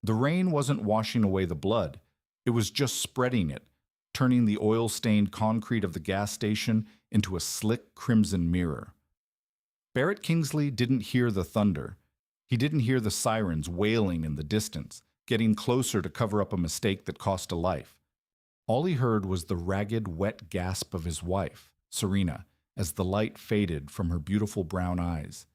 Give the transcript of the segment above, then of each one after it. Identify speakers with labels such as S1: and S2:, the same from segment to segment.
S1: The rain wasn't washing away the blood, it was just spreading it, turning the oil-stained concrete of the gas station into a slick crimson mirror. Barrett Kingsley didn't hear the thunder. He didn't hear the sirens wailing in the distance, getting closer to cover up a mistake that cost a life. All he heard was the ragged, wet gasp of his wife, Serena, as the light faded from her beautiful brown eyes.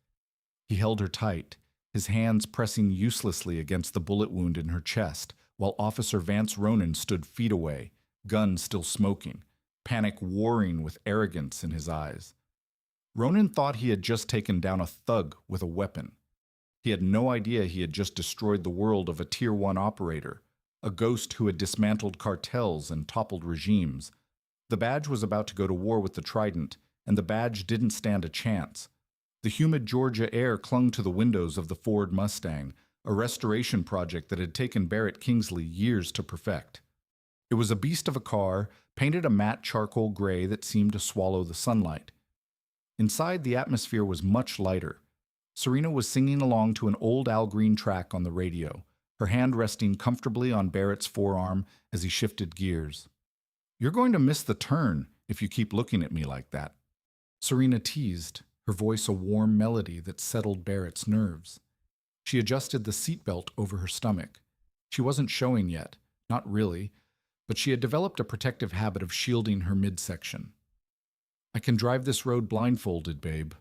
S1: He held her tight, his hands pressing uselessly against the bullet wound in her chest, while Officer Vance Ronan stood feet away, gun still smoking, panic warring with arrogance in his eyes. Ronan thought he had just taken down a thug with a weapon. He had no idea he had just destroyed the world of a Tier 1 operator, a ghost who had dismantled cartels and toppled regimes. The badge was about to go to war with the Trident, and the badge didn't stand a chance. The humid Georgia air clung to the windows of the Ford Mustang, a restoration project that had taken Barrett Kingsley years to perfect. It was a beast of a car, painted a matte charcoal gray that seemed to swallow the sunlight. Inside, the atmosphere was much lighter. Serena was singing along to an old Al Green track on the radio, her hand resting comfortably on Barrett's forearm as he shifted gears. "You're going to miss the turn if you keep looking at me like that," Serena teased, her voice a warm melody that settled Barrett's nerves. She adjusted the seatbelt over her stomach. She wasn't showing yet, not really, but she had developed a protective habit of shielding her midsection. "I can drive this road blindfolded, babe,"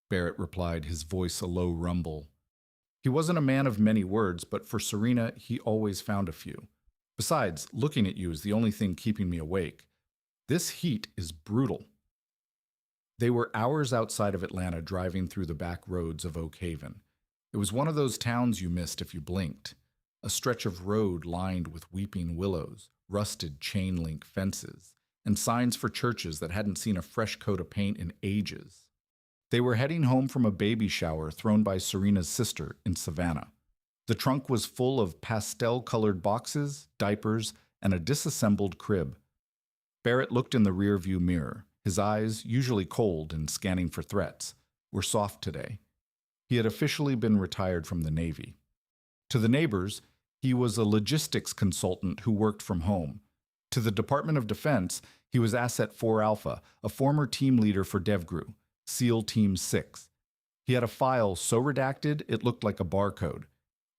S1: Barrett replied, his voice a low rumble. He wasn't a man of many words, but for Serena, he always found a few. "Besides, looking at you is the only thing keeping me awake. This heat is brutal." They were hours outside of Atlanta driving through the back roads of Oak Haven. It was one of those towns you missed if you blinked. A stretch of road lined with weeping willows, rusted chain-link fences, and signs for churches that hadn't seen a fresh coat of paint in ages. They were heading home from a baby shower thrown by Serena's sister in Savannah. The trunk was full of pastel-colored boxes, diapers, and a disassembled crib. Barrett looked in the rearview mirror. His eyes, usually cold and scanning for threats, were soft today. He had officially been retired from the Navy. To the neighbors, he was a logistics consultant who worked from home. To the Department of Defense, he was Asset 4 Alpha, a former team leader for DevGru, SEAL Team 6. He had a file so redacted it looked like a barcode.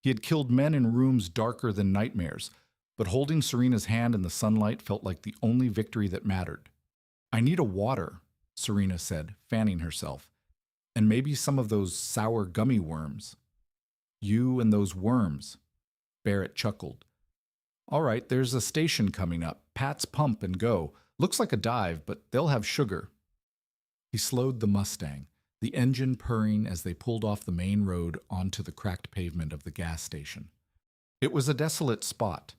S1: He had killed men in rooms darker than nightmares, but holding Serena's hand in the sunlight felt like the only victory that mattered. "I need a water," Serena said, fanning herself. "And maybe some of those sour gummy worms." "You and those worms," Barrett chuckled. "All right, there's a station coming up. Pat's Pump and Go. Looks like a dive, but they'll have sugar." He slowed the Mustang, the engine purring as they pulled off the main road onto the cracked pavement of the gas station. It was a desolate spot.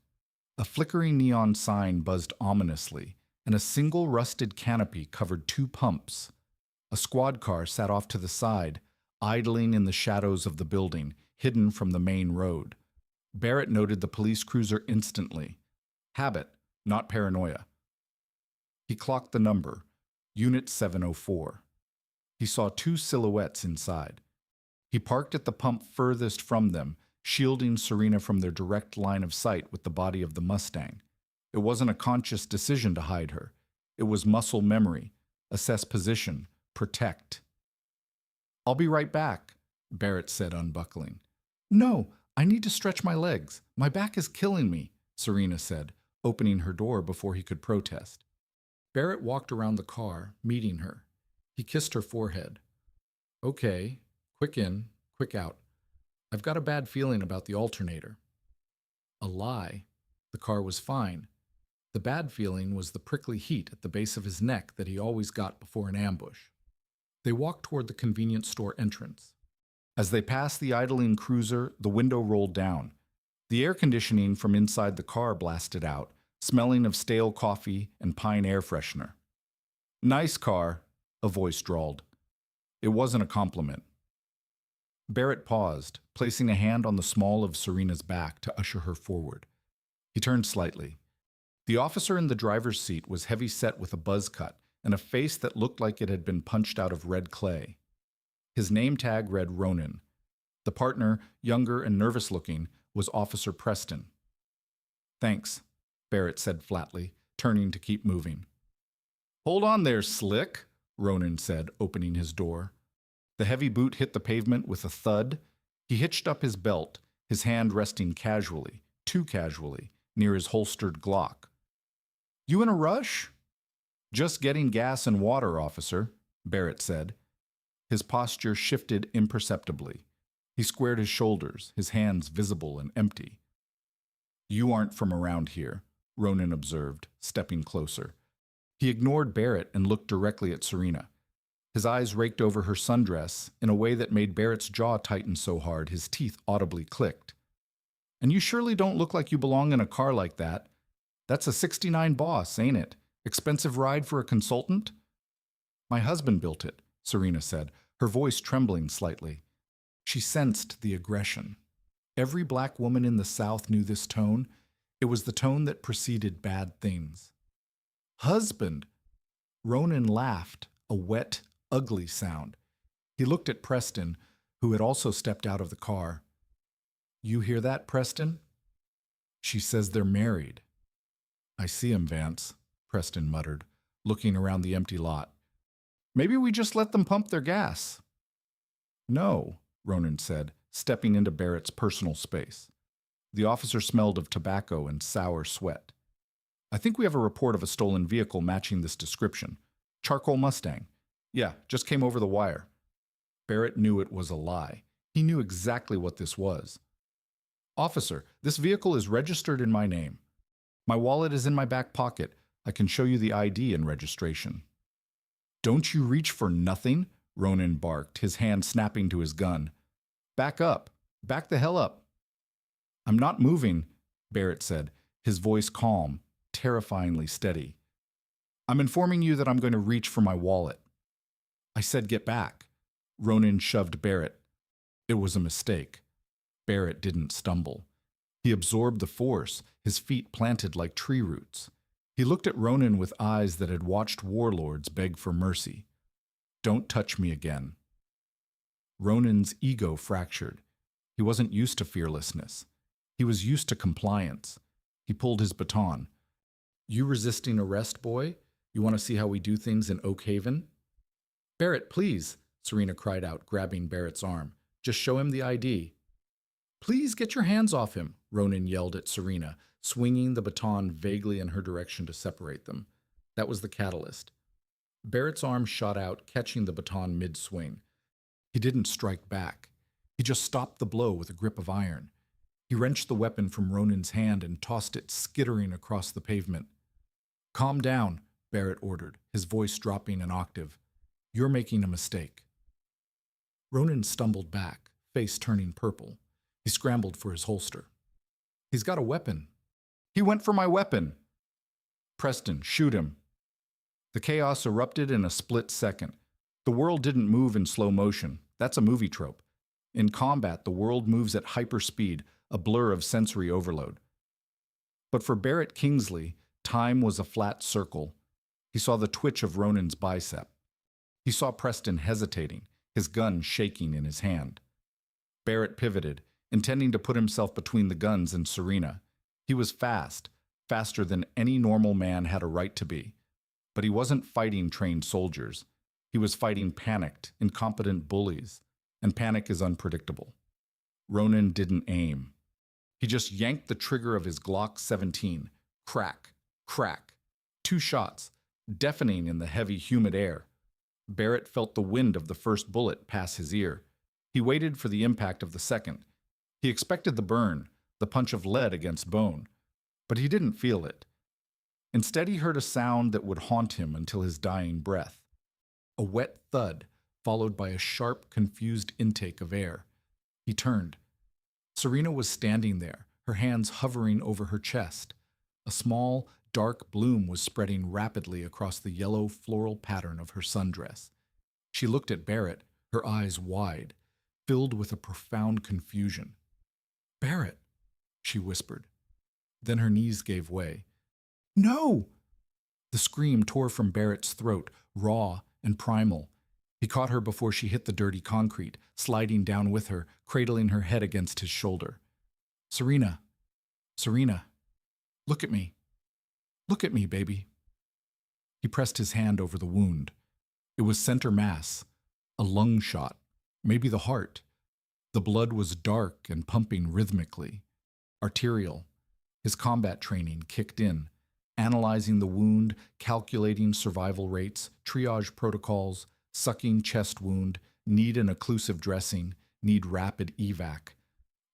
S1: A flickering neon sign buzzed ominously, and a single rusted canopy covered 2 pumps. A squad car sat off to the side, idling in the shadows of the building, hidden from the main road. Barrett noted the police cruiser instantly. Habit, not paranoia. He clocked the number, Unit 704. He saw 2 silhouettes inside. He parked at the pump furthest from them, shielding Serena from their direct line of sight with the body of the Mustang. It wasn't a conscious decision to hide her. It was muscle memory, assess position, protect. "I'll be right back," Barrett said, unbuckling. "No, I need to stretch my legs. My back is killing me," Serena said, opening her door before he could protest. Barrett walked around the car, meeting her. He kissed her forehead. "Okay, quick in, quick out. I've got a bad feeling about the alternator." A lie. The car was fine. The bad feeling was the prickly heat at the base of his neck that he always got before an ambush. They walked toward the convenience store entrance. As they passed the idling cruiser, the window rolled down. The air conditioning from inside the car blasted out, smelling of stale coffee and pine air freshener. "Nice car," a voice drawled. It wasn't a compliment. Barrett paused, placing a hand on the small of Serena's back to usher her forward. He turned slightly. The officer in the driver's seat was heavy-set with a buzz cut and a face that looked like it had been punched out of red clay. His name tag read Ronan. The partner, younger and nervous-looking, was Officer Preston. "Thanks," Barrett said flatly, turning to keep moving. "Hold on there, Slick," Ronan said, opening his door. The heavy boot hit the pavement with a thud. He hitched up his belt, his hand resting casually, too casually, near his holstered Glock. "You in a rush?" "Just getting gas and water, officer," Barrett said. His posture shifted imperceptibly. He squared his shoulders, his hands visible and empty. "You aren't from around here," Ronan observed, stepping closer. He ignored Barrett and looked directly at Serena. His eyes raked over her sundress in a way that made Barrett's jaw tighten so hard his teeth audibly clicked. "And you surely don't look like you belong in a car like that. That's a '69 Boss, ain't it? Expensive ride for a consultant?" "My husband built it," Serena said, her voice trembling slightly. She sensed the aggression. Every black woman in the South knew this tone. It was the tone that preceded bad things. "Husband!" Ronan laughed, a wet, ugly sound. He looked at Preston, who had also stepped out of the car. "You hear that, Preston? She says they're married." "I see him, Vance," Preston muttered, looking around the empty lot. "Maybe we just let them pump their gas." "No," Ronan said, stepping into Barrett's personal space. The officer smelled of tobacco and sour sweat. "I think we have a report of a stolen vehicle matching this description. Charcoal Mustang. Yeah, just came over the wire." Barrett knew it was a lie. He knew exactly what this was. "Officer, this vehicle is registered in my name. My wallet is in my back pocket. I can show you the ID and registration." "Don't you reach for nothing?" Ronan barked, his hand snapping to his gun. "Back up. Back the hell up." "I'm not moving," Barrett said, his voice calm, terrifyingly steady. "I'm informing you that I'm going to reach for my wallet." "I said get back." Ronan shoved Barrett. It was a mistake. Barrett didn't stumble. He absorbed the force, his feet planted like tree roots. He looked at Ronan with eyes that had watched warlords beg for mercy. "Don't touch me again." Ronan's ego fractured. He wasn't used to fearlessness. He was used to compliance. He pulled his baton. "You resisting arrest, boy? You want to see how we do things in Oak Haven?" "Barrett, please," Serena cried out, grabbing Barrett's arm. "Just show him the ID." "Please get your hands off him," Ronan yelled at Serena, swinging the baton vaguely in her direction to separate them. That was the catalyst. Barrett's arm shot out, catching the baton mid-swing. He didn't strike back. He just stopped the blow with a grip of iron. He wrenched the weapon from Ronan's hand and tossed it skittering across the pavement. "Calm down," Barrett ordered, his voice dropping an octave. "You're making a mistake." Ronan stumbled back, face turning purple. He scrambled for his holster. "He's got a weapon." "He went for my weapon." "Preston, shoot him." The chaos erupted in a split second. The world didn't move in slow motion. That's a movie trope. In combat, the world moves at hyperspeed, a blur of sensory overload. But for Barrett Kingsley, time was a flat circle. He saw the twitch of Ronan's bicep. He saw Preston hesitating, his gun shaking in his hand. Barrett pivoted, intending to put himself between the guns and Serena. He was fast, faster than any normal man had a right to be. But he wasn't fighting trained soldiers. He was fighting panicked, incompetent bullies, and panic is unpredictable. Ronan didn't aim. He just yanked the trigger of his Glock 17. Crack, crack. 2 shots, deafening in the heavy, humid air. Barrett felt the wind of the first bullet pass his ear. He waited for the impact of the second. He expected the burn, the punch of lead against bone. But he didn't feel it. Instead, he heard a sound that would haunt him until his dying breath. A wet thud, followed by a sharp, confused intake of air. He turned. Serena was standing there, her hands hovering over her chest. A small, dark bloom was spreading rapidly across the yellow floral pattern of her sundress. She looked at Barrett, her eyes wide, filled with a profound confusion. "Barrett," she whispered. Then her knees gave way. "No!" The scream tore from Barrett's throat, raw and primal. He caught her before she hit the dirty concrete, sliding down with her, cradling her head against his shoulder. Serena, Serena, look at me. Look at me, baby. He pressed his hand over the wound. It was center mass, a lung shot, maybe the heart. The blood was dark and pumping rhythmically. Arterial. His combat training kicked in, analyzing the wound, calculating survival rates, triage protocols, sucking chest wound, need an occlusive dressing, need rapid evac.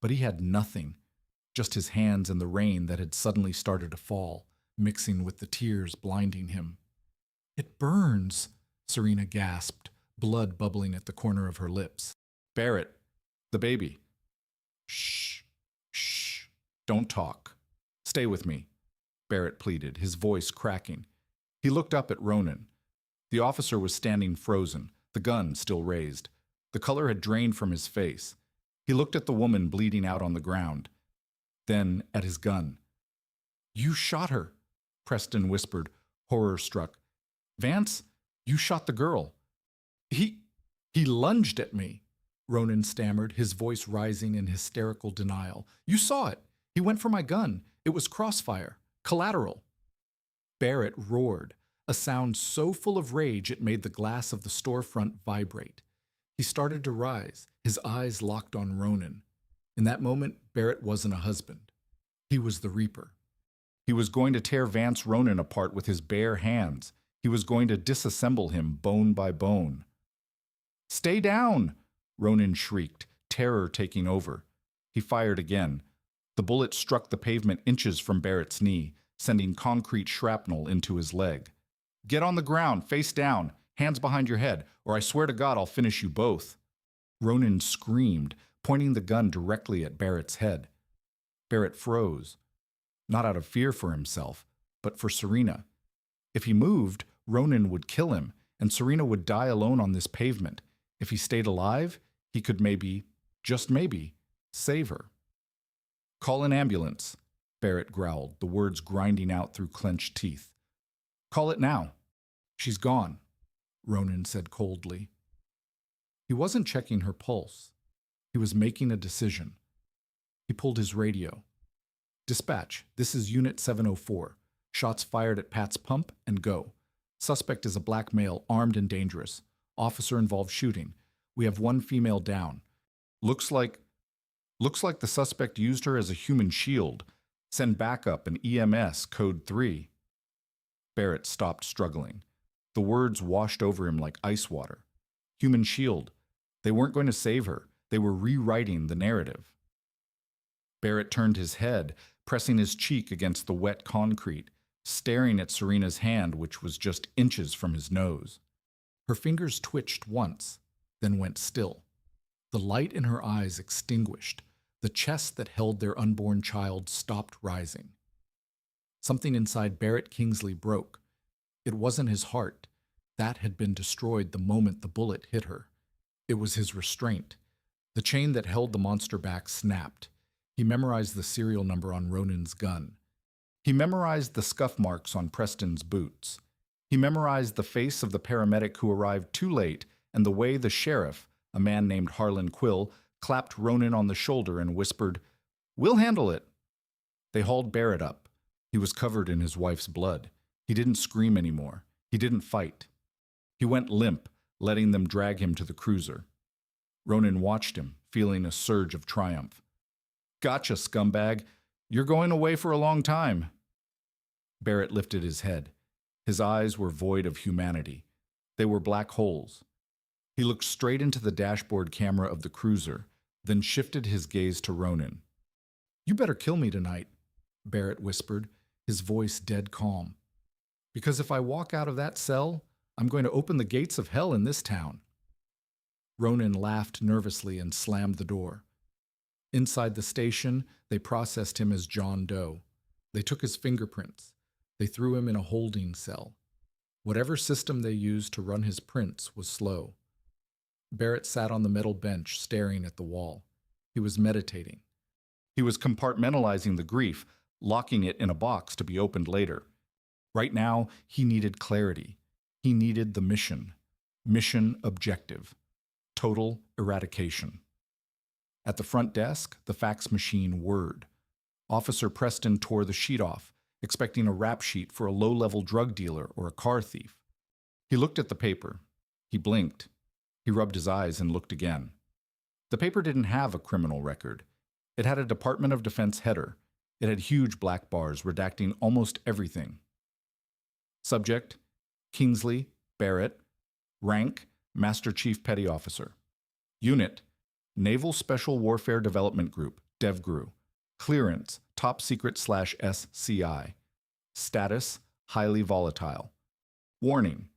S1: But he had nothing, just his hands and the rain that had suddenly started to fall, mixing with the tears blinding him. It burns, Serena gasped, blood bubbling at the corner of her lips. Barrett, the baby. Shh, shh, don't talk. Stay with me, Barrett pleaded, his voice cracking. He looked up at Ronan. The officer was standing frozen, the gun still raised. The color had drained from his face. He looked at the woman bleeding out on the ground, then at his gun. You shot her, Preston whispered, horror-struck. Vance, you shot the girl. He lunged at me, Ronan stammered, his voice rising in hysterical denial. You saw it. He went for my gun. It was crossfire. Collateral. Barrett roared, a sound so full of rage it made the glass of the storefront vibrate. He started to rise, his eyes locked on Ronan. In that moment, Barrett wasn't a husband. He was the Reaper. He was going to tear Vance Ronan apart with his bare hands. He was going to disassemble him bone by bone. Stay down, Ronan shrieked, terror taking over. He fired again. The bullet struck the pavement inches from Barrett's knee, sending concrete shrapnel into his leg. Get on the ground, face down, hands behind your head, or I swear to God I'll finish you both. Ronan screamed, pointing the gun directly at Barrett's head. Barrett froze, not out of fear for himself, but for Serena. If he moved, Ronan would kill him, and Serena would die alone on this pavement. If he stayed alive, he could maybe, just maybe, save her. Call an ambulance, Barrett growled, the words grinding out through clenched teeth. Call it now. She's gone, Ronan said coldly. He wasn't checking her pulse. He was making a decision. He pulled his radio. Dispatch, this is Unit 704. Shots fired at Pat's pump and go. Suspect is a black male, armed and dangerous. Officer involved shooting. We have one female down. Looks like the suspect used her as a human shield. Send backup and EMS, code 3. Barrett stopped struggling. The words washed over him like ice water. Human shield. They weren't going to save her. They were rewriting the narrative. Barrett turned his head, pressing his cheek against the wet concrete, staring at Serena's hand, which was just inches from his nose. Her fingers twitched once, then went still. The light in her eyes extinguished. The chest that held their unborn child stopped rising. Something inside Barrett Kingsley broke. It wasn't his heart. That had been destroyed the moment the bullet hit her. It was his restraint. The chain that held the monster back snapped. He memorized the serial number on Ronan's gun. He memorized the scuff marks on Preston's boots. He memorized the face of the paramedic who arrived too late and the way the sheriff, a man named Harlan Quill, clapped Ronan on the shoulder and whispered, "We'll handle it." They hauled Barrett up. He was covered in his wife's blood. He didn't scream anymore. He didn't fight. He went limp, letting them drag him to the cruiser. Ronan watched him, feeling a surge of triumph. "Gotcha, scumbag. You're going away for a long time." Barrett lifted his head. His eyes were void of humanity. They were black holes. He looked straight into the dashboard camera of the cruiser, then shifted his gaze to Ronan. "You better kill me tonight," Barrett whispered, his voice dead calm. "Because if I walk out of that cell, I'm going to open the gates of hell in this town." Ronan laughed nervously and slammed the door. Inside the station, they processed him as John Doe. They took his fingerprints. They threw him in a holding cell. Whatever system they used to run his prints was slow. Barrett sat on the metal bench, staring at the wall. He was meditating. He was compartmentalizing the grief, locking it in a box to be opened later. Right now, he needed clarity. He needed the mission. Mission objective. Total eradication. At the front desk, the fax machine whirred. Officer Preston tore the sheet off, expecting a rap sheet for a low-level drug dealer or a car thief. He looked at the paper. He blinked. He rubbed his eyes and looked again. The paper didn't have a criminal record. It had a Department of Defense header. It had huge black bars redacting almost everything. Subject: Kingsley, Barrett. Rank: Master Chief Petty Officer. Unit: Naval Special Warfare Development Group, DevGru. Clearance: Top Secret/SCI. Status: Highly volatile. Warning: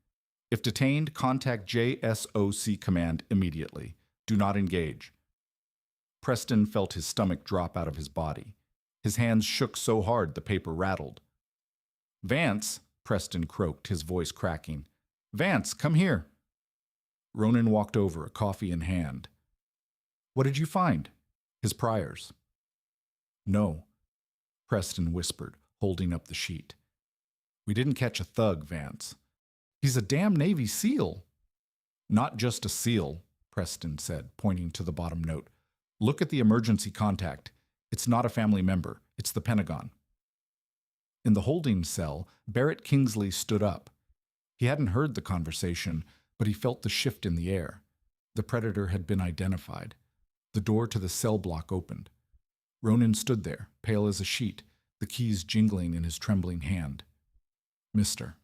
S1: If detained, contact JSOC Command immediately. Do not engage. Preston felt his stomach drop out of his body. His hands shook so hard the paper rattled. "Vance," Preston croaked, his voice cracking. "Vance, come here." Ronan walked over, a coffee in hand. "What did you find?" "His priors." "No," Preston whispered, holding up the sheet. "We didn't catch a thug, Vance. He's a damn Navy SEAL." "Not just a SEAL," Preston said, pointing to the bottom note. "Look at the emergency contact. It's not a family member. It's the Pentagon." In the holding cell, Barrett Kingsley stood up. He hadn't heard the conversation, but he felt the shift in the air. The predator had been identified. The door to the cell block opened. Ronan stood there, pale as a sheet, the keys jingling in his trembling hand. "Mr.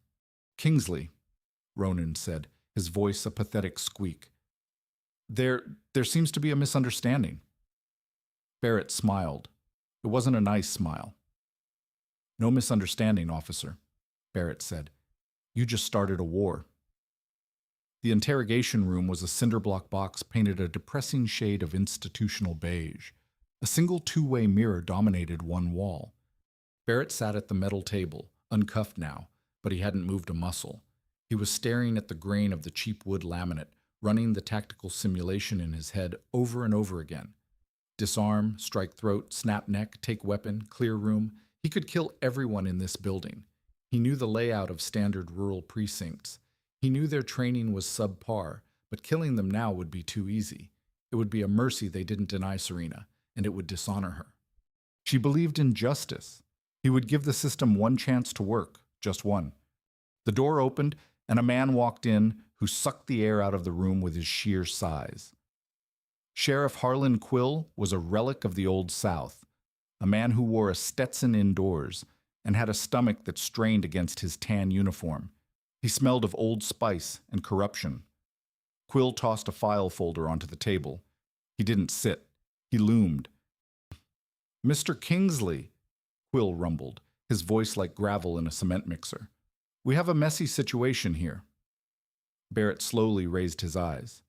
S1: Kingsley," Ronan said, his voice a pathetic squeak. There seems to be a misunderstanding." Barrett smiled. It wasn't a nice smile. "No misunderstanding, officer," Barrett said. "You just started a war." The interrogation room was a cinder-block box painted a depressing shade of institutional beige. A single two-way mirror dominated one wall. Barrett sat at the metal table, uncuffed now, but he hadn't moved a muscle. He was staring at the grain of the cheap wood laminate, running the tactical simulation in his head over and over again. Disarm, strike throat, snap neck, take weapon, clear room. He could kill everyone in this building. He knew the layout of standard rural precincts. He knew their training was subpar, but killing them now would be too easy. It would be a mercy they didn't deny Serena, and it would dishonor her. She believed in justice. He would give the system one chance to work, just one. The door opened, and a man walked in who sucked the air out of the room with his sheer size. Sheriff Harlan Quill was a relic of the Old South, a man who wore a Stetson indoors and had a stomach that strained against his tan uniform. He smelled of Old Spice and corruption. Quill tossed a file folder onto the table. He didn't sit. He loomed. "Mr. Kingsley," Quill rumbled, his voice like gravel in a cement mixer. "We have a messy situation here." Barrett slowly raised his eyes.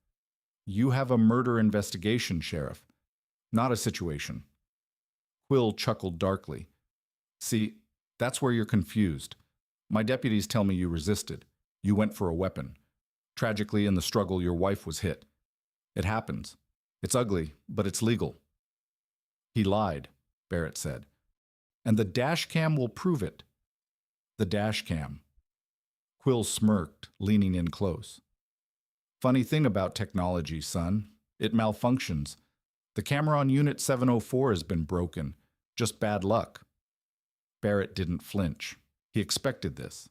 S1: "You have a murder investigation, Sheriff, not a situation." Quill chuckled darkly. "See, that's where you're confused. My deputies tell me you resisted. You went for a weapon. Tragically, in the struggle, your wife was hit. It happens. It's ugly, but it's legal." "He lied," Barrett said. "And the dash cam will prove it." "The dash cam." Quill smirked, leaning in close. "Funny thing about technology, son. It malfunctions. The camera on Unit 704 has been broken. Just bad luck." Barrett didn't flinch. He expected this.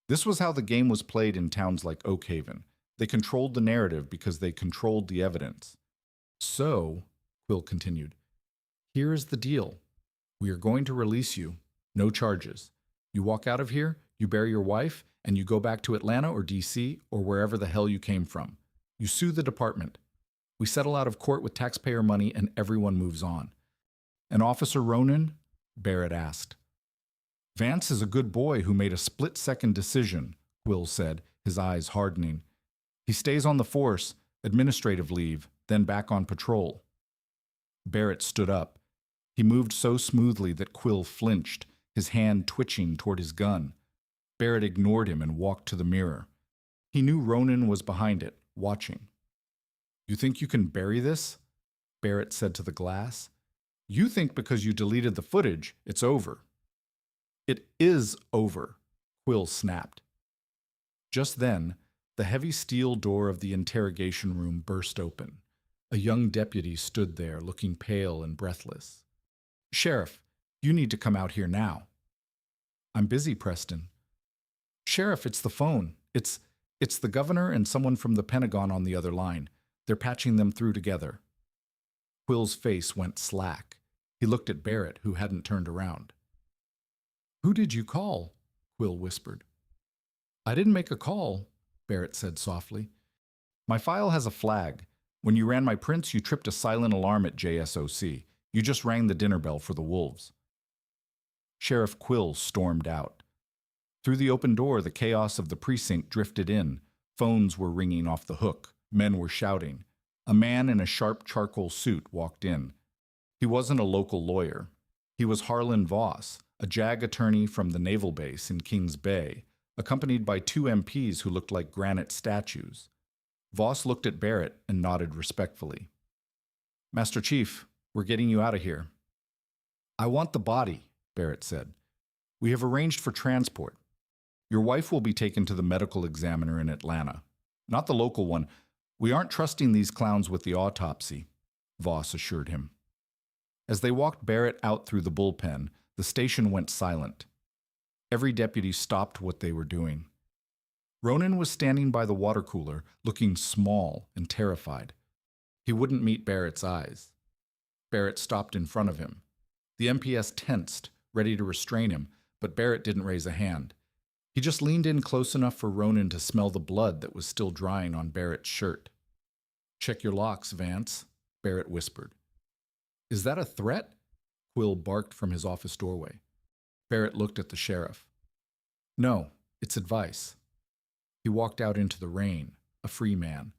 S1: This was how the game was played in towns like Oakhaven. They controlled the narrative because they controlled the evidence. "So," Quill continued, "here is the deal. We are going to release you. No charges. You walk out of here, you bury your wife, and you go back to Atlanta or DC or wherever the hell you came from. You sue the department. We settle out of court with taxpayer money and everyone moves on." "And Officer Ronan?" Barrett asked. "Vance is a good boy who made a split-second decision," Quill said, his eyes hardening. "He stays on the force, administrative leave, then back on patrol." Barrett stood up. He moved so smoothly that Quill flinched, his hand twitching toward his gun. Barrett ignored him and walked to the mirror. He knew Ronan was behind it, watching. "You think you can bury this?" Barrett said to the glass. "You think because you deleted the footage, it's over." "It is over," Quill snapped. Just then, the heavy steel door of the interrogation room burst open. A young deputy stood there, looking pale and breathless. "Sheriff, you need to come out here now." "I'm busy, Preston." "Sheriff, it's the phone. It's the governor and someone from the Pentagon on the other line. They're patching them through together." Quill's face went slack. He looked at Barrett, who hadn't turned around. "Who did you call?" Quill whispered. "I didn't make a call," Barrett said softly. "My file has a flag. When you ran my prints, you tripped a silent alarm at JSOC. You just rang the dinner bell for the wolves." Sheriff Quill stormed out. Through the open door, the chaos of the precinct drifted in. Phones were ringing off the hook. Men were shouting. A man in a sharp charcoal suit walked in. He wasn't a local lawyer. He was Harlan Voss, a JAG attorney from the naval base in Kings Bay, accompanied by two MPs who looked like granite statues. Voss looked at Barrett and nodded respectfully. "Master Chief, we're getting you out of here." "I want the body," Barrett said. "We have arranged for transport. Your wife will be taken to the medical examiner in Atlanta. Not the local one. We aren't trusting these clowns with the autopsy," Voss assured him. As they walked Barrett out through the bullpen, the station went silent. Every deputy stopped what they were doing. Ronan was standing by the water cooler, looking small and terrified. He wouldn't meet Barrett's eyes. Barrett stopped in front of him. The MPS tensed, ready to restrain him, but Barrett didn't raise a hand. He just leaned in close enough for Ronan to smell the blood that was still drying on Barrett's shirt. "Check your locks, Vance," Barrett whispered. "Is that a threat?" Quill barked from his office doorway. Barrett looked at the sheriff. "No, it's advice." He walked out into the rain, a free man.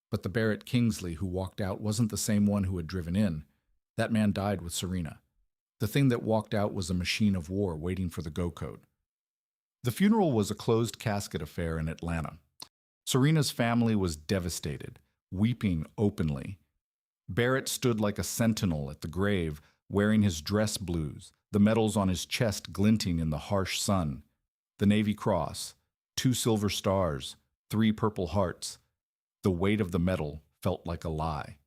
S1: But the Barrett Kingsley who walked out wasn't the same one who had driven in. That man died with Serena. The thing that walked out was a machine of war waiting for the go-code. The funeral was a closed casket affair in Atlanta. Serena's family was devastated, weeping openly. Barrett stood like a sentinel at the grave, wearing his dress blues, the medals on his chest glinting in the harsh sun. The Navy Cross, 2 silver stars, 3 purple hearts. The weight of the medal felt like a lie.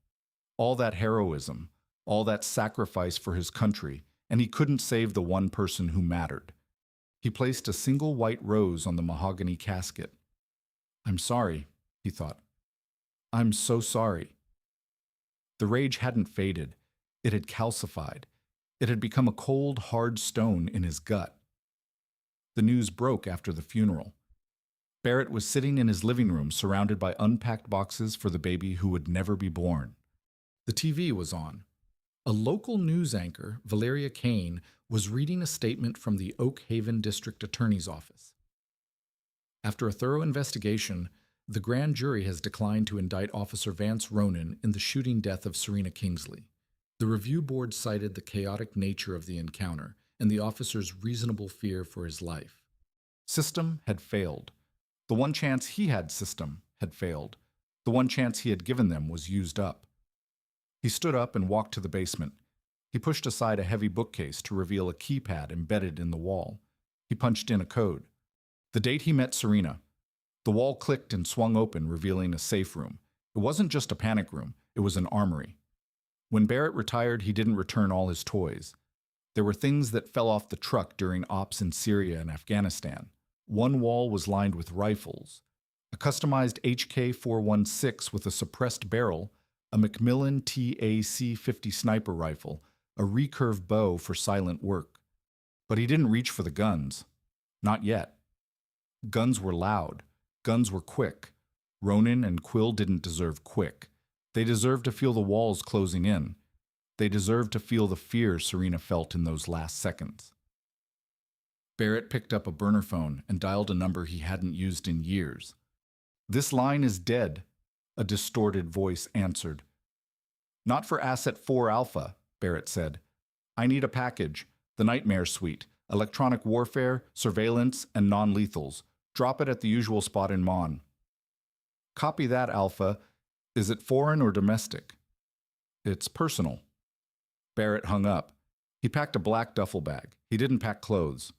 S1: All that heroism, all that sacrifice for his country, and he couldn't save the one person who mattered. He placed a single white rose on the mahogany casket. "I'm sorry," he thought. "I'm so sorry." The rage hadn't faded. It had calcified. It had become a cold, hard stone in his gut. The news broke after the funeral. Barrett was sitting in his living room surrounded by unpacked boxes for the baby who would never be born. The TV was on. A local news anchor, Valeria Kane, was reading a statement from the Oak Haven District Attorney's Office. After a thorough investigation, the grand jury has declined to indict Officer Vance Ronan in the shooting death of Serena Kingsley. The review board cited the chaotic nature of the encounter and the officer's reasonable fear for his life. System had failed. The one chance he had system had failed. The one chance he had given them was used up. He stood up and walked to the basement. He pushed aside a heavy bookcase to reveal a keypad embedded in the wall. He punched in a code. The date he met Serena. The wall clicked and swung open, revealing a safe room. It wasn't just a panic room, it was an armory. When Barrett retired, he didn't return all his toys. There were things that fell off the truck during ops in Syria and Afghanistan. One wall was lined with rifles. A customized HK-416 with a suppressed barrel, a Macmillan TAC-50 sniper rifle, a recurve bow for silent work. But he didn't reach for the guns. Not yet. Guns were loud. Guns were quick. Ronan and Quill didn't deserve quick. They deserved to feel the walls closing in. They deserved to feel the fear Serena felt in those last seconds. Barrett picked up a burner phone and dialed a number he hadn't used in years. "This line is dead," a distorted voice answered. "Not for Asset 4 Alpha," Barrett said. "I need a package, the Nightmare Suite, electronic warfare, surveillance, and non-lethals. Drop it at the usual spot in Mon." "Copy that, Alpha. Is it foreign or domestic?" "It's personal." Barrett hung up. He packed a black duffel bag. He didn't pack clothes.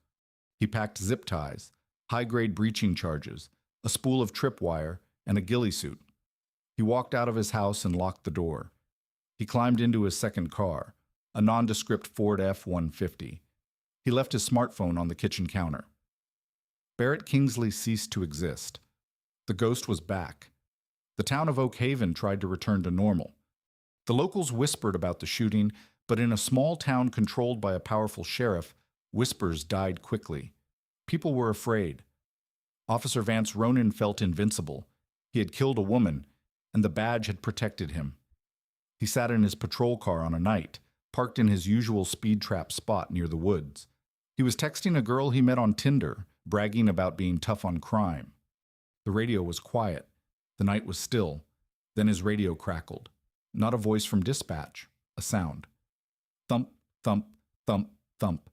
S1: He packed zip ties, high-grade breaching charges, a spool of tripwire, and a ghillie suit. He walked out of his house and locked the door. He climbed into his second car, a nondescript Ford F-150. He left his smartphone on the kitchen counter. Barrett Kingsley ceased to exist. The ghost was back. The town of Oak Haven tried to return to normal. The locals whispered about the shooting, but in a small town controlled by a powerful sheriff, whispers died quickly. People were afraid. Officer Vance Ronin felt invincible. He had killed a woman, and the badge had protected him. He sat in his patrol car on a night, parked in his usual speed trap spot near the woods. He was texting a girl he met on Tinder, bragging about being tough on crime. The radio was quiet. The night was still. Then his radio crackled. Not a voice from dispatch, a sound. Thump, thump, thump, thump.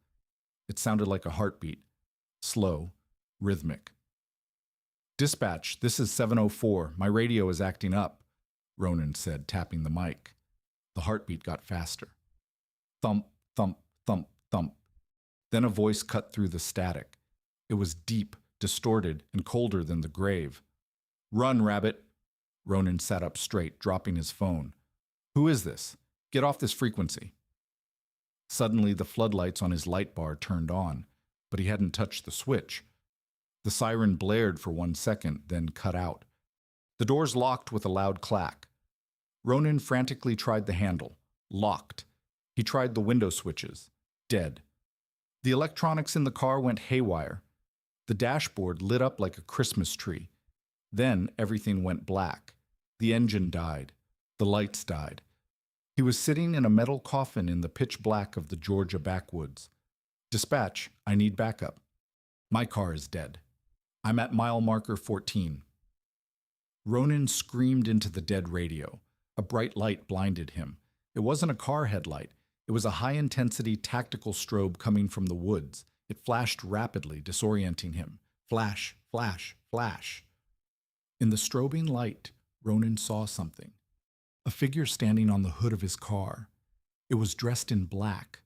S1: It sounded like a heartbeat. Slow, rhythmic. "Dispatch, this is 704. My radio is acting up," Ronin said, tapping the mic. The heartbeat got faster. Thump, thump, thump, thump. Then a voice cut through the static. It was deep, distorted, and colder than the grave. "Run, Rabbit!" Ronin sat up straight, dropping his phone. "Who is this? Get off this frequency." Suddenly, the floodlights on his light bar turned on, but he hadn't touched the switch. The siren blared for 1 second, then cut out. The doors locked with a loud clack. Ronin frantically tried the handle. Locked. He tried the window switches. Dead. The electronics in the car went haywire. The dashboard lit up like a Christmas tree. Then everything went black. The engine died. The lights died. He was sitting in a metal coffin in the pitch black of the Georgia backwoods. "Dispatch, I need backup. My car is dead. I'm at mile marker 14. Ronin screamed into the dead radio. A bright light blinded him. It wasn't a car headlight. It was a high-intensity tactical strobe coming from the woods. It flashed rapidly, disorienting him. Flash, flash, flash. In the strobing light, Ronin saw something. A figure standing on the hood of his car. It was dressed in black.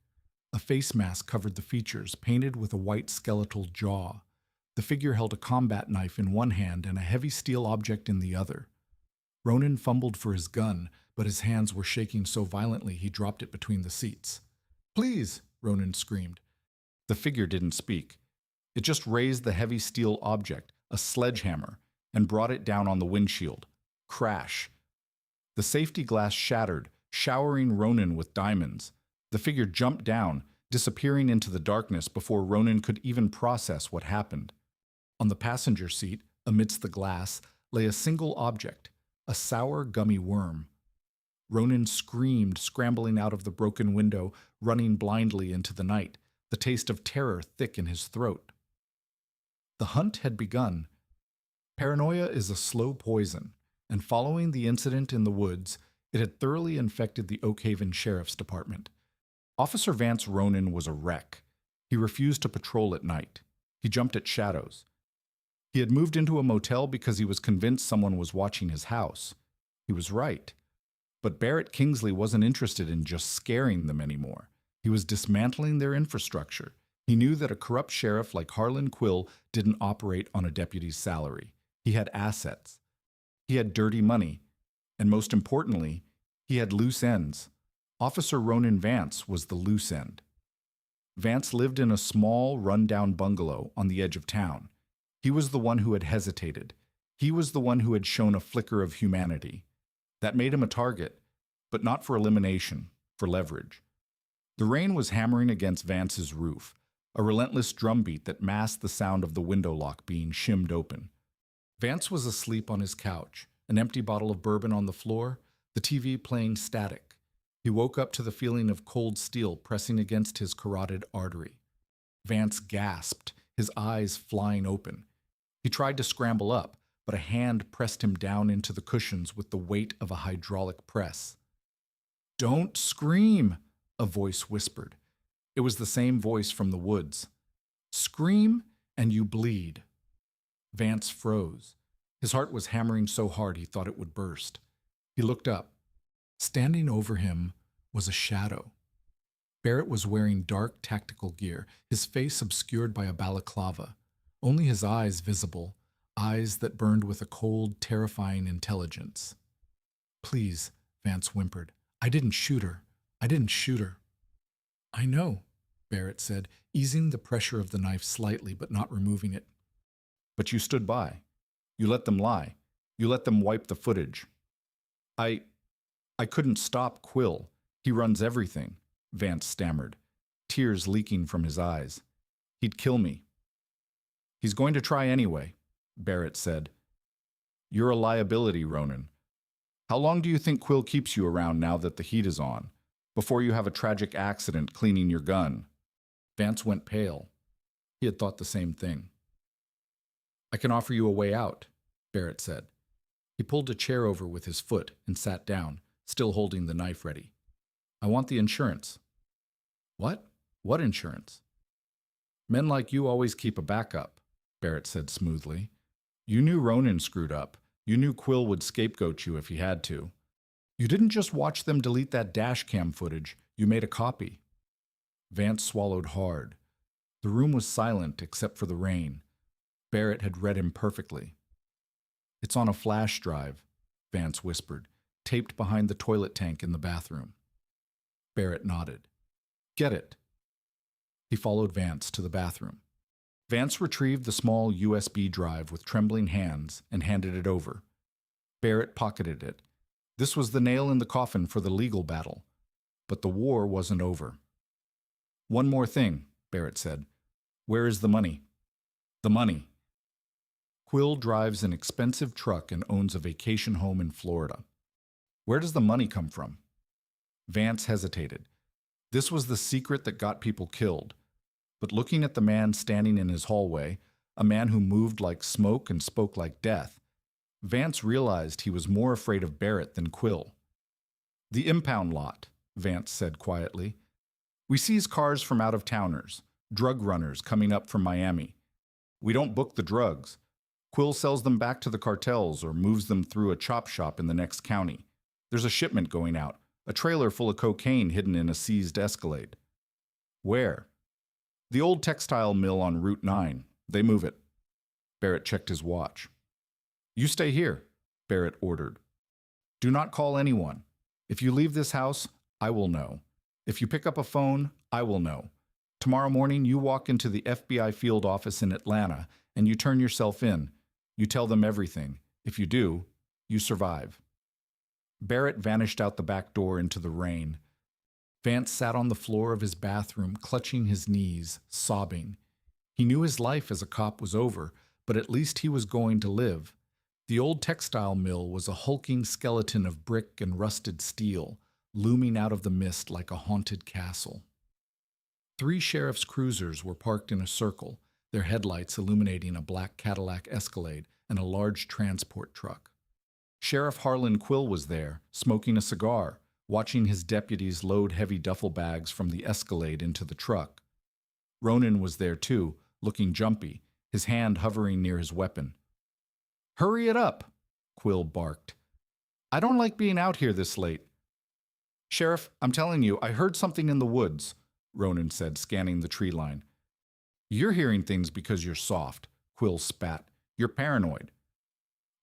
S1: A face mask covered the features, painted with a white skeletal jaw. The figure held a combat knife in one hand and a heavy steel object in the other. Ronin fumbled for his gun, but his hands were shaking so violently he dropped it between the seats. "Please!" Ronin screamed. The figure didn't speak. It just raised the heavy steel object, a sledgehammer, and brought it down on the windshield. Crash. The safety glass shattered, showering Ronin with diamonds. The figure jumped down, disappearing into the darkness before Ronin could even process what happened. On the passenger seat, amidst the glass, lay a single object, a sour, gummy worm. Ronin screamed, scrambling out of the broken window, running blindly into the night, the taste of terror thick in his throat. The hunt had begun. Paranoia is a slow poison, and following the incident in the woods, it had thoroughly infected the Oak Haven Sheriff's Department. Officer Vance Ronin was a wreck. He refused to patrol at night. He jumped at shadows. He had moved into a motel because he was convinced someone was watching his house. He was right. But Barrett Kingsley wasn't interested in just scaring them anymore. He was dismantling their infrastructure. He knew that a corrupt sheriff like Harlan Quill didn't operate on a deputy's salary. He had assets. He had dirty money. And most importantly, he had loose ends. Officer Ronin Vance was the loose end. Vance lived in a small, run-down bungalow on the edge of town. He was the one who had hesitated. He was the one who had shown a flicker of humanity. That made him a target, but not for elimination, for leverage. The rain was hammering against Vance's roof, a relentless drumbeat that masked the sound of the window lock being shimmed open. Vance was asleep on his couch, an empty bottle of bourbon on the floor, the TV playing static. He woke up to the feeling of cold steel pressing against his carotid artery. Vance gasped, his eyes flying open. He tried to scramble up, but a hand pressed him down into the cushions with the weight of a hydraulic press. "Don't scream," a voice whispered. It was the same voice from the woods. "Scream and you bleed." Vance froze. His heart was hammering so hard he thought it would burst. He looked up. Standing over him was a shadow. Barrett was wearing dark tactical gear, his face obscured by a balaclava, only his eyes visible, eyes that burned with a cold, terrifying intelligence.
S2: Please, Vance whimpered. I didn't shoot her. I didn't shoot her. I know, Barrett said, easing the pressure of the knife slightly but not removing it.
S1: But you stood by. You let them lie. You let them wipe the footage. I couldn't stop Quill. He runs everything, Vance stammered, tears leaking from his eyes. He'd kill me. He's going to try anyway, Barrett said. You're a liability, Ronan. How long do you think Quill keeps you around now that the heat is on, before you have a tragic accident cleaning your gun? Vance went pale. He had thought the same thing. I can offer you a way out, Barrett said. He pulled a chair over with his foot and sat down, still holding the knife ready. I want the insurance. What? What insurance? Men like you always keep a backup, Barrett said smoothly. You knew Ronan screwed up. You knew Quill would scapegoat you if he had to. You didn't just watch them delete that dash cam footage. You made a copy. Vance swallowed hard. The room was silent except for the rain. Barrett had read him perfectly. It's on a flash drive, Vance whispered, taped behind the toilet tank in the bathroom. Barrett nodded. Get it. He followed Vance to the bathroom. Vance retrieved the small USB drive with trembling hands and handed it over. Barrett pocketed it. This was the nail in the coffin for the legal battle. But the war wasn't over. One more thing, Barrett said. Where is the money? The money. Quill drives an expensive truck and owns a vacation home in Florida. Where does the money come from? Vance hesitated. This was the secret that got people killed. But looking at the man standing in his hallway, a man who moved like smoke and spoke like death, Vance realized he was more afraid of Barrett than Quill. The impound lot, Vance said quietly. We seize cars from out-of-towners, drug runners coming up from Miami. We don't book the drugs. Quill sells them back to the cartels or moves them through a chop shop in the next county. There's a shipment going out, a trailer full of cocaine hidden in a seized Escalade. Where? The old textile mill on Route 9. They move it. Barrett checked his watch. You stay here, Barrett ordered. Do not call anyone. If you leave this house, I will know. If you pick up a phone, I will know. Tomorrow morning, you walk into the FBI field office in Atlanta and you turn yourself in. You tell them everything. If you do, you survive. Barrett vanished out the back door into the rain. Vance sat on the floor of his bathroom, clutching his knees, sobbing. He knew his life as a cop was over, but at least he was going to live. The old textile mill was a hulking skeleton of brick and rusted steel, looming out of the mist like a haunted castle. 3 sheriff's cruisers were parked in a circle, their headlights illuminating a black Cadillac Escalade and a large transport truck. Sheriff Harlan Quill was there, smoking a cigar, watching his deputies load heavy duffel bags from the Escalade into the truck. Ronan was there too, looking jumpy, his hand hovering near his weapon. Hurry it up, Quill barked. I don't like being out here this late. Sheriff, I'm telling you, I heard something in the woods, Ronan said, scanning the tree line. You're hearing things because you're soft, Quill spat. You're paranoid.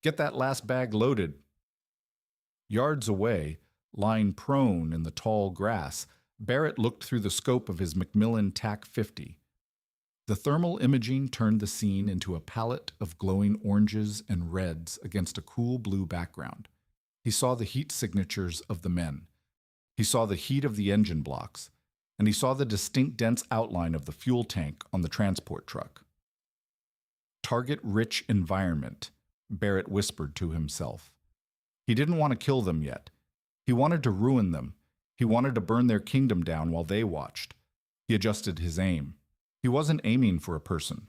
S1: Get that last bag loaded. Yards away, lying prone in the tall grass, Barrett looked through the scope of his Macmillan TAC-50. The thermal imaging turned the scene into a palette of glowing oranges and reds against a cool blue background. He saw the heat signatures of the men. He saw the heat of the engine blocks, and he saw the distinct dense outline of the fuel tank on the transport truck. Target-rich environment, Barrett whispered to himself. He didn't want to kill them yet. He wanted to ruin them. He wanted to burn their kingdom down while they watched. He adjusted his aim. He wasn't aiming for a person.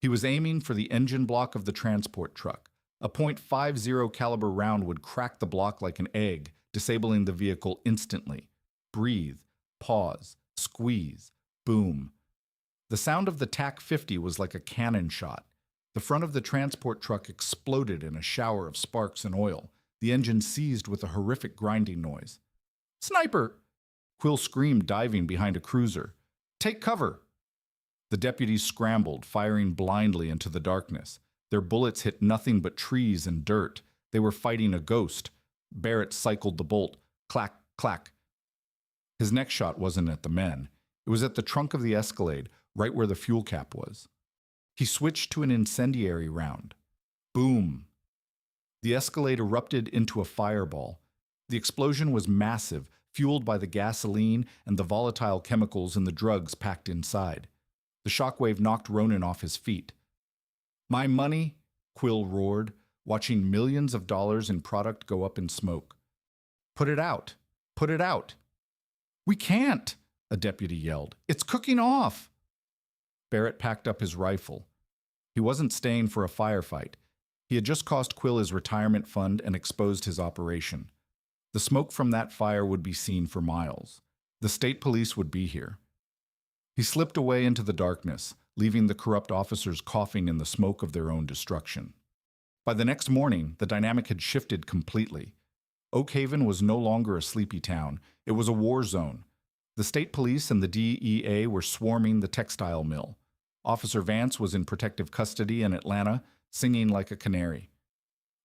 S1: He was aiming for the engine block of the transport truck. A .50 caliber round would crack the block like an egg, disabling the vehicle instantly. Breathe, pause, squeeze, boom. The sound of the TAC-50 was like a cannon shot. The front of the transport truck exploded in a shower of sparks and oil. The engine seized with a horrific grinding noise. Sniper! Quill screamed, diving behind a cruiser. Take cover! The deputies scrambled, firing blindly into the darkness. Their bullets hit nothing but trees and dirt. They were fighting a ghost. Barrett cycled the bolt. Clack, clack. His next shot wasn't at the men. It was at the trunk of the Escalade, right where the fuel cap was. He switched to an incendiary round. Boom. The Escalade erupted into a fireball. The explosion was massive, fueled by the gasoline and the volatile chemicals and the drugs packed inside. The shockwave knocked Ronan off his feet. "My money?" Quill roared, watching millions of dollars in product go up in smoke. "Put it out! Put it out!" "We can't!" a deputy yelled. "It's cooking off!" Barrett packed up his rifle. He wasn't staying for a firefight. He had just cost Quill his retirement fund and exposed his operation. The smoke from that fire would be seen for miles. The state police would be here. He slipped away into the darkness, leaving the corrupt officers coughing in the smoke of their own destruction. By the next morning, the dynamic had shifted completely. Oak Haven was no longer a sleepy town. It was a war zone. The state police and the DEA were swarming the textile mill. Officer Vance was in protective custody in Atlanta, singing like a canary.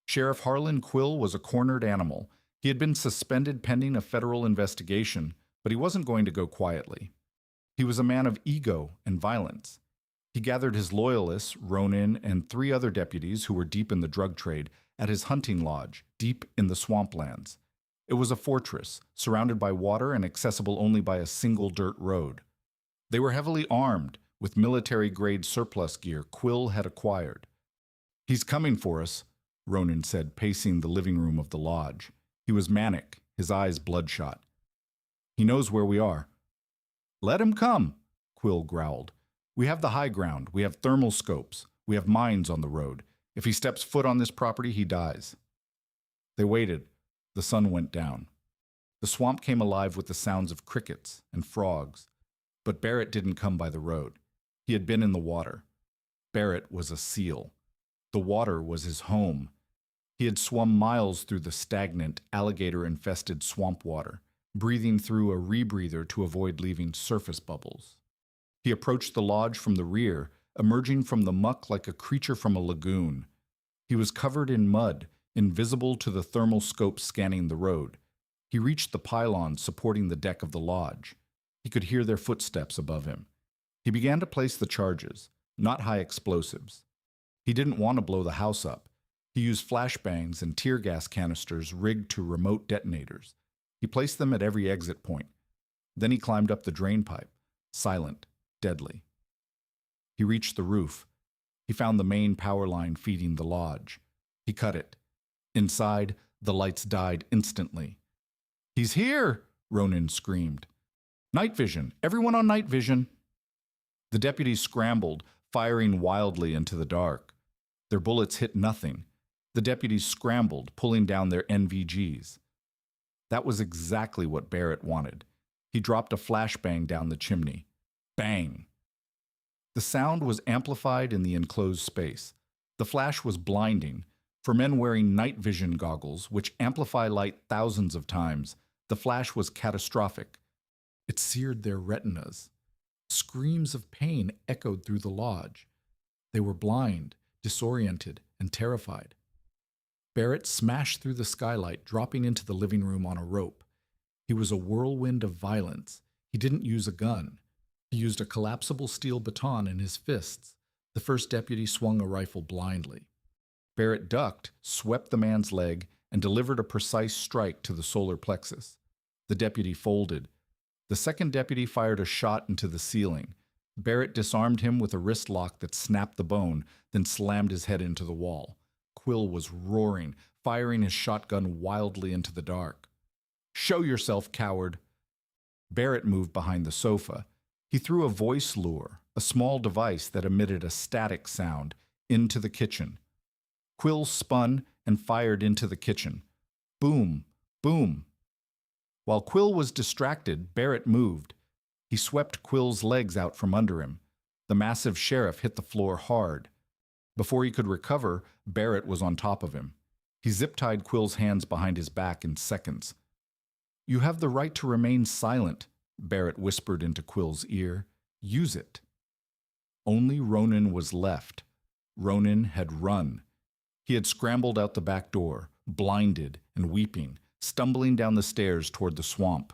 S1: Sheriff Harlan Quill was a cornered animal. He had been suspended pending a federal investigation, but he wasn't going to go quietly. He was a man of ego and violence. He gathered his loyalists, Ronan, and 3 other deputies who were deep in the drug trade, at his hunting lodge, deep in the swamplands. It was a fortress, surrounded by water and accessible only by a single dirt road. They were heavily armed, with military-grade surplus gear Quill had acquired. "He's coming for us," Ronan said, pacing the living room of the lodge. He was manic, his eyes bloodshot. "He knows where we are." "Let him come," Quill growled. "We have the high ground. We have thermal scopes. We have mines on the road. If he steps foot on this property, he dies." They waited. The sun went down. The swamp came alive with the sounds of crickets and frogs. But Barrett didn't come by the road. He had been in the water. Barrett was a seal. The water was his home. He had swum miles through the stagnant, alligator-infested swamp water, breathing through a rebreather to avoid leaving surface bubbles. He approached the lodge from the rear, emerging from the muck like a creature from a lagoon. He was covered in mud, invisible to the thermal scope scanning the road. He reached the pylons supporting the deck of the lodge. He could hear their footsteps above him. He began to place the charges, not high explosives. He didn't want to blow the house up. He used flashbangs and tear gas canisters rigged to remote detonators. He placed them at every exit point. Then he climbed up the drain pipe, silent, deadly. He reached the roof. He found the main power line feeding the lodge. He cut it. Inside, the lights died instantly. "He's here!" Ronan screamed. "Night vision! Everyone on night vision!" The deputies scrambled, firing wildly into the dark. Their bullets hit nothing. The deputies scrambled, pulling down their NVGs. That was exactly what Barrett wanted. He dropped a flashbang down the chimney. Bang! The sound was amplified in the enclosed space. The flash was blinding. For men wearing night vision goggles, which amplify light thousands of times, the flash was catastrophic. It seared their retinas. Screams of pain echoed through the lodge. They were blind, disoriented, and terrified. Barrett smashed through the skylight, dropping into the living room on a rope. He was a whirlwind of violence. He didn't use a gun. He used a collapsible steel baton in his fists. The first deputy swung a rifle blindly. Barrett ducked, swept the man's leg, and delivered a precise strike to the solar plexus. The deputy folded. The second deputy fired a shot into the ceiling. Barrett disarmed him with a wrist lock that snapped the bone, then slammed his head into the wall. Quill was roaring, firing his shotgun wildly into the dark. "Show yourself, coward!" Barrett moved behind the sofa. He threw a voice lure, a small device that emitted a static sound, into the kitchen. Quill spun and fired into the kitchen. Boom, boom. While Quill was distracted, Barrett moved. He swept Quill's legs out from under him. The massive sheriff hit the floor hard. Before he could recover, Barrett was on top of him. He zip-tied Quill's hands behind his back in seconds. "You have the right to remain silent," Barrett whispered into Quill's ear. "Use it." Only Ronan was left. Ronan had run. He had scrambled out the back door, blinded and weeping, stumbling down the stairs toward the swamp.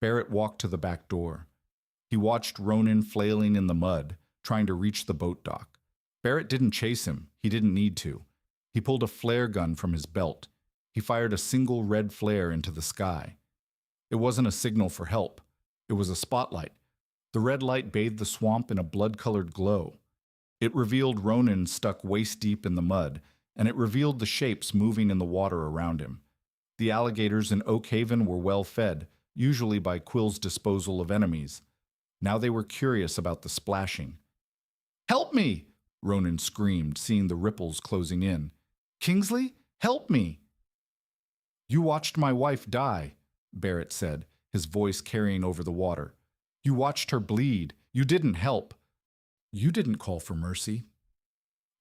S1: Barrett walked to the back door. He watched Ronan flailing in the mud, trying to reach the boat dock. Barrett didn't chase him. He didn't need to. He pulled a flare gun from his belt. He fired a single red flare into the sky. It wasn't a signal for help. It was a spotlight. The red light bathed the swamp in a blood-colored glow. It revealed Ronan stuck waist-deep in the mud, and it revealed the shapes moving in the water around him. The alligators in Oak Haven were well fed, usually by Quill's disposal of enemies. Now they were curious about the splashing. "Help me!" Ronan screamed, seeing the ripples closing in. "Kingsley, help me!" "You watched my wife die," Barrett said, his voice carrying over the water. "You watched her bleed. You didn't help." "You didn't call for mercy."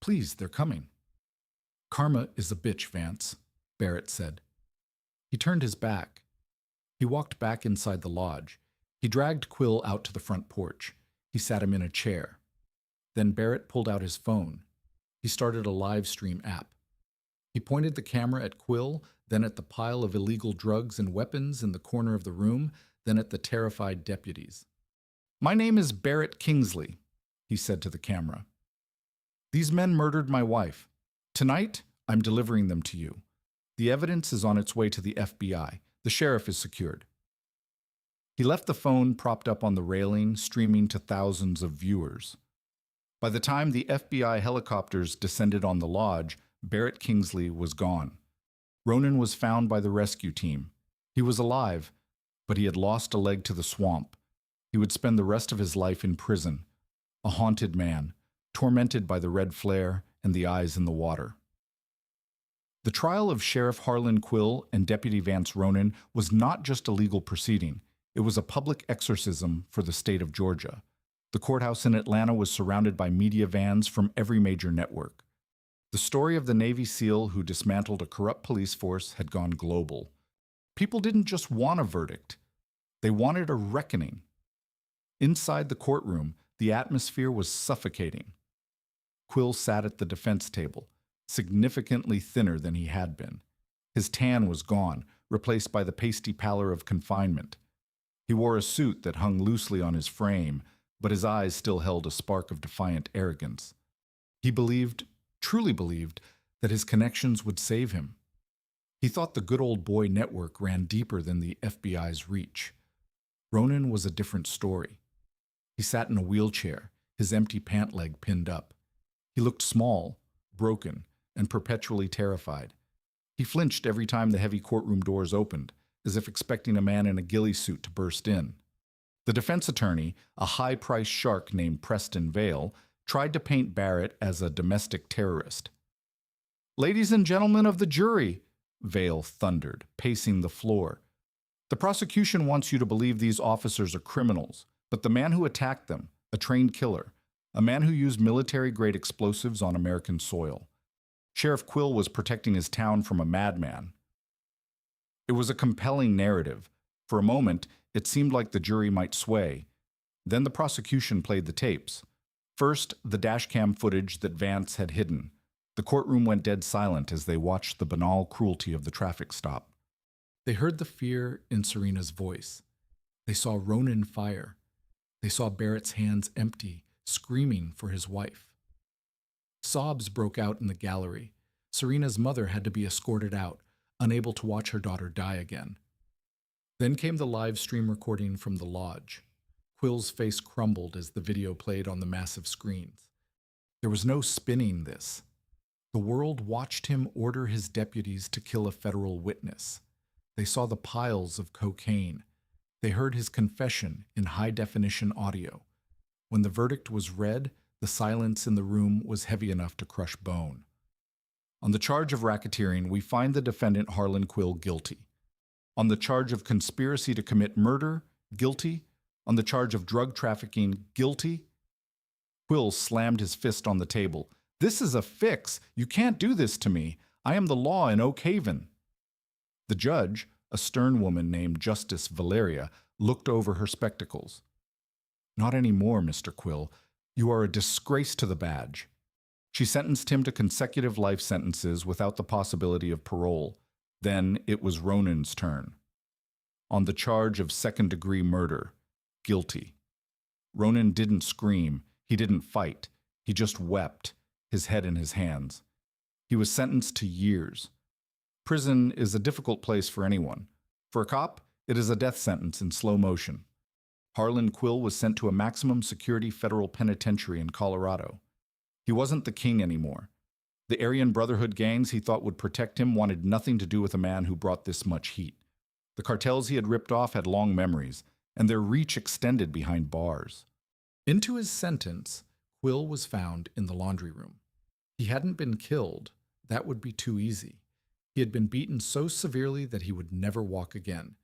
S1: "Please, they're coming." "Karma is a bitch, Vance," Barrett said. He turned his back. He walked back inside the lodge. He dragged Quill out to the front porch. He sat him in a chair. Then Barrett pulled out his phone. He started a live stream app. He pointed the camera at Quill, then at the pile of illegal drugs and weapons in the corner of the room, then at the terrified deputies. "My name is Barrett Kingsley," he said to the camera. "These men murdered my wife. Tonight, I'm delivering them to you. The evidence is on its way to the FBI. The sheriff is secured." He left the phone propped up on the railing, streaming to thousands of viewers. By the time the FBI helicopters descended on the lodge, Barrett Kingsley was gone. Ronan was found by the rescue team. He was alive, but he had lost a leg to the swamp. He would spend the rest of his life in prison, a haunted man, tormented by the red flare and the eyes in the water. The trial of Sheriff Harlan Quill and Deputy Vance Ronan was not just a legal proceeding. It was a public exorcism for the state of Georgia. The courthouse in Atlanta was surrounded by media vans from every major network. The story of the Navy SEAL who dismantled a corrupt police force had gone global. People didn't just want a verdict. They wanted a reckoning. Inside the courtroom, the atmosphere was suffocating. Quill sat at the defense table, significantly thinner than he had been. His tan was gone, replaced by the pasty pallor of confinement. He wore a suit that hung loosely on his frame, but his eyes still held a spark of defiant arrogance. He believed, truly believed, that his connections would save him. He thought the good old boy network ran deeper than the FBI's reach. Ronan was a different story. He sat in a wheelchair, his empty pant leg pinned up. He looked small, broken, and perpetually terrified. He flinched every time the heavy courtroom doors opened, as if expecting a man in a ghillie suit to burst in. The defense attorney, a high-priced shark named Preston Vale, tried to paint Barrett as a domestic terrorist. "Ladies and gentlemen of the jury," Vale thundered, pacing the floor. "The prosecution wants you to believe these officers are criminals, but the man who attacked them, a trained killer, a man who used military-grade explosives on American soil. Sheriff Quill was protecting his town from a madman." It was a compelling narrative. For a moment, it seemed like the jury might sway. Then the prosecution played the tapes. First, the dashcam footage that Vance had hidden. The courtroom went dead silent as they watched the banal cruelty of the traffic stop. They heard the fear in Serena's voice. They saw Ronan fire. They saw Barrett's hands empty, screaming for his wife. Sobs broke out in the gallery. Serena's mother had to be escorted out, unable to watch her daughter die again. Then came the live stream recording from the lodge. Quill's face crumbled as the video played on the massive screens. There was no spinning this. The world watched him order his deputies to kill a federal witness. They saw the piles of cocaine. They heard his confession in high-definition audio. When the verdict was read, the silence in the room was heavy enough to crush bone. On the charge of racketeering, we find the defendant Harlan Quill guilty. On the charge of conspiracy to commit murder, guilty. On the charge of drug trafficking, guilty. Quill slammed his fist on the table. "This is a fix. You can't do this to me. I am the law in Oak Haven." The judge, a stern woman named Justice Valeria, looked over her spectacles. "Not anymore, Mr. Quill. You are a disgrace to the badge." She sentenced him to consecutive life sentences without the possibility of parole. Then it was Ronan's turn. On the charge of second-degree murder, guilty. Ronan didn't scream, he didn't fight, he just wept, his head in his hands. He was sentenced to years. Prison is a difficult place for anyone. For a cop, it is a death sentence in slow motion. Harlan Quill was sent to a maximum security federal penitentiary in Colorado. He wasn't the king anymore. The Aryan Brotherhood gangs he thought would protect him wanted nothing to do with a man who brought this much heat. The cartels he had ripped off had long memories, and their reach extended behind bars. Into his sentence, Quill was found in the laundry room. He hadn't been killed. That would be too easy. He had been beaten so severely that he would never walk again.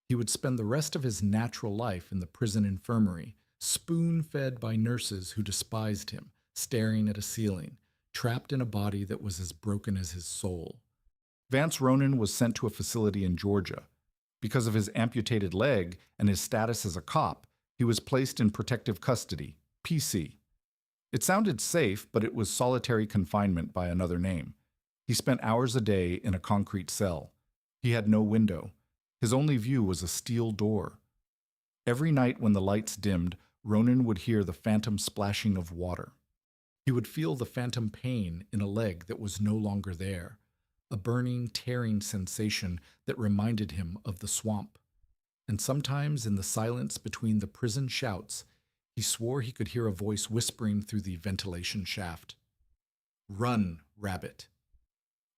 S1: He would spend the rest of his natural life in the prison infirmary, spoon-fed by nurses who despised him, staring at a ceiling, trapped in a body that was as broken as his soul. Vance Ronan was sent to a facility in Georgia. Because of his amputated leg and his status as a cop, he was placed in protective custody, PC. It sounded safe, but it was solitary confinement by another name. He spent hours a day in a concrete cell. He had no window. His only view was a steel door. Every night when the lights dimmed, Ronan would hear the phantom splashing of water. He would feel the phantom pain in a leg that was no longer there, a burning, tearing sensation that reminded him of the swamp. And sometimes in the silence between the prison shouts, he swore he could hear a voice whispering through the ventilation shaft. "Run, rabbit."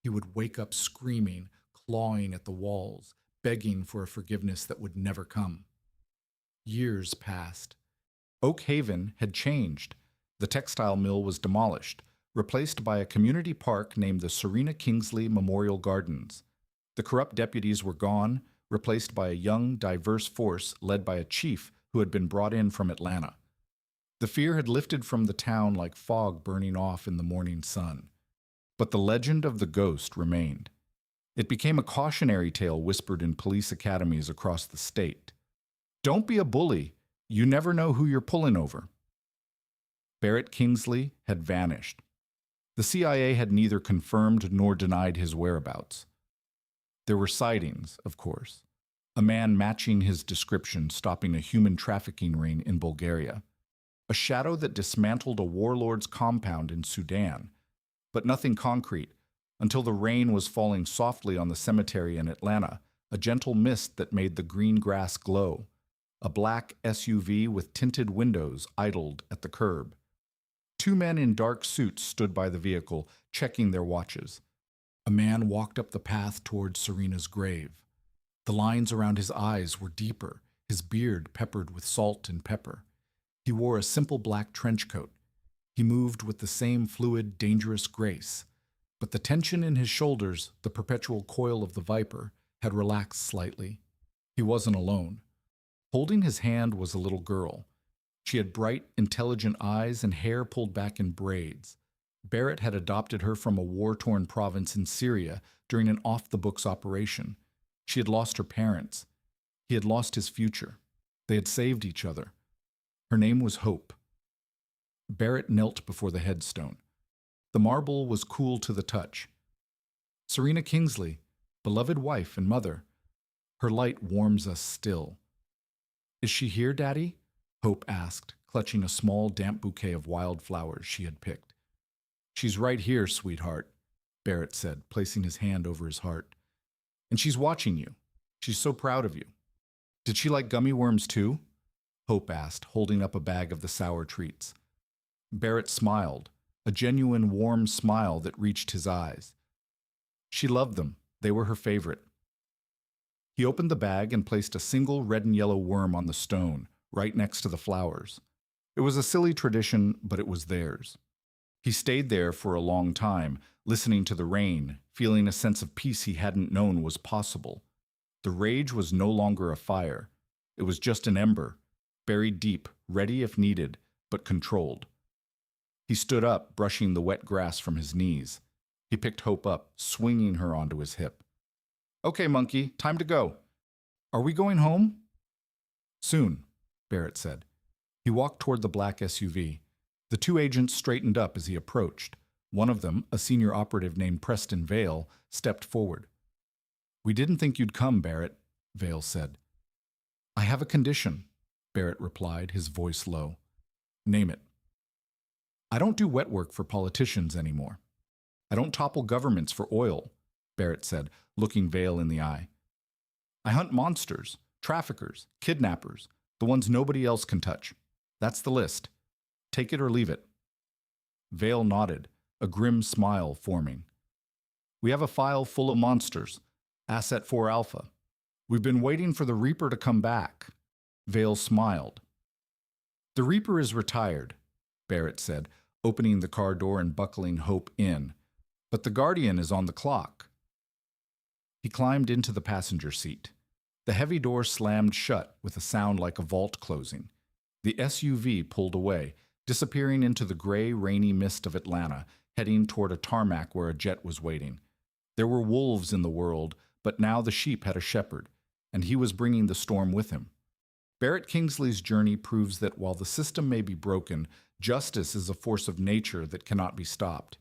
S1: He would wake up screaming, clawing at the walls, begging for a forgiveness that would never come. Years passed. Oak Haven had changed. The textile mill was demolished, replaced by a community park named the Serena Kingsley Memorial Gardens. The corrupt deputies were gone, replaced by a young, diverse force led by a chief who had been brought in from Atlanta. The fear had lifted from the town like fog burning off in the morning sun. But the legend of the ghost remained. It became a cautionary tale whispered in police academies across the state. Don't be a bully. You never know who you're pulling over. Barrett Kingsley had vanished. The CIA had neither confirmed nor denied his whereabouts. There were sightings, of course. A man matching his description stopping a human trafficking ring in Bulgaria. A shadow that dismantled a warlord's compound in Sudan. But nothing concrete, until the rain was falling softly on the cemetery in Atlanta, a gentle mist that made the green grass glow. A black SUV with tinted windows idled at the curb. Two men in dark suits stood by the vehicle, checking their watches. A man walked up the path toward Serena's grave. The lines around his eyes were deeper, his beard peppered with salt and pepper. He wore a simple black trench coat. He moved with the same fluid, dangerous grace. But the tension in his shoulders, the perpetual coil of the viper, had relaxed slightly. He wasn't alone. Holding his hand was a little girl. She had bright, intelligent eyes and hair pulled back in braids. Barrett had adopted her from a war-torn province in Syria during an off-the-books operation. She had lost her parents. He had lost his future. They had saved each other. Her name was Hope. Barrett knelt before the headstone. The marble was cool to the touch. Serena Kingsley, beloved wife and mother. Her light warms us still. Is she here, Daddy? Hope asked, clutching a small, damp bouquet of wildflowers she had picked. She's right here, sweetheart, Barrett said, placing his hand over his heart. And she's watching you. She's so proud of you. Did she like gummy worms too? Hope asked, holding up a bag of the sour treats. Barrett smiled, a genuine warm smile that reached his eyes. She loved them. They were her favorite. He opened the bag and placed a single red and yellow worm on the stone, right next to the flowers. It was a silly tradition, but it was theirs. He stayed there for a long time, listening to the rain, feeling a sense of peace he hadn't known was possible. The rage was no longer a fire. It was just an ember, buried deep, ready if needed, but controlled. He stood up, brushing the wet grass from his knees. He picked Hope up, swinging her onto his hip. Okay, monkey, time to go. Are we going home? Soon, Barrett said. He walked toward the black SUV. The two agents straightened up as he approached. One of them, a senior operative named Preston Vale, stepped forward. "We didn't think you'd come, Barrett," Vale said. "I have a condition," Barrett replied, his voice low. "Name it." "I don't do wet work for politicians anymore. I don't topple governments for oil," Barrett said, looking Vale in the eye. "I hunt monsters, traffickers, kidnappers, the ones nobody else can touch. That's the list. Take it or leave it." Vale nodded, a grim smile forming. "We have a file full of monsters. Asset 4 Alpha. We've been waiting for the Reaper to come back." Vale smiled. "The Reaper is retired," Barrett said, opening the car door and buckling Hope in. "But the Guardian is on the clock." He climbed into the passenger seat. The heavy door slammed shut with a sound like a vault closing. The SUV pulled away, disappearing into the gray, rainy mist of Atlanta, heading toward a tarmac where a jet was waiting. There were wolves in the world, but now the sheep had a shepherd, and he was bringing the storm with him. Barrett Kingsley's journey proves that while the system may be broken, justice is a force of nature that cannot be stopped.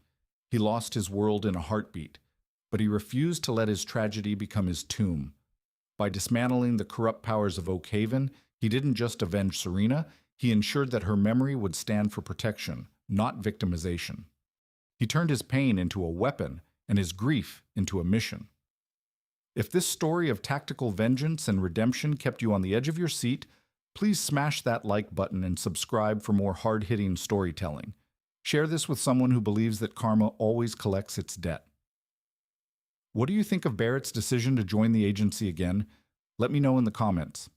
S1: He lost his world in a heartbeat, but he refused to let his tragedy become his tomb. By dismantling the corrupt powers of Oak Haven, he didn't just avenge Serena, he ensured that her memory would stand for protection, not victimization. He turned his pain into a weapon and his grief into a mission. If this story of tactical vengeance and redemption kept you on the edge of your seat, please smash that like button and subscribe for more hard-hitting storytelling. Share this with someone who believes that karma always collects its debt. What do you think of Barrett's decision to join the agency again? Let me know in the comments.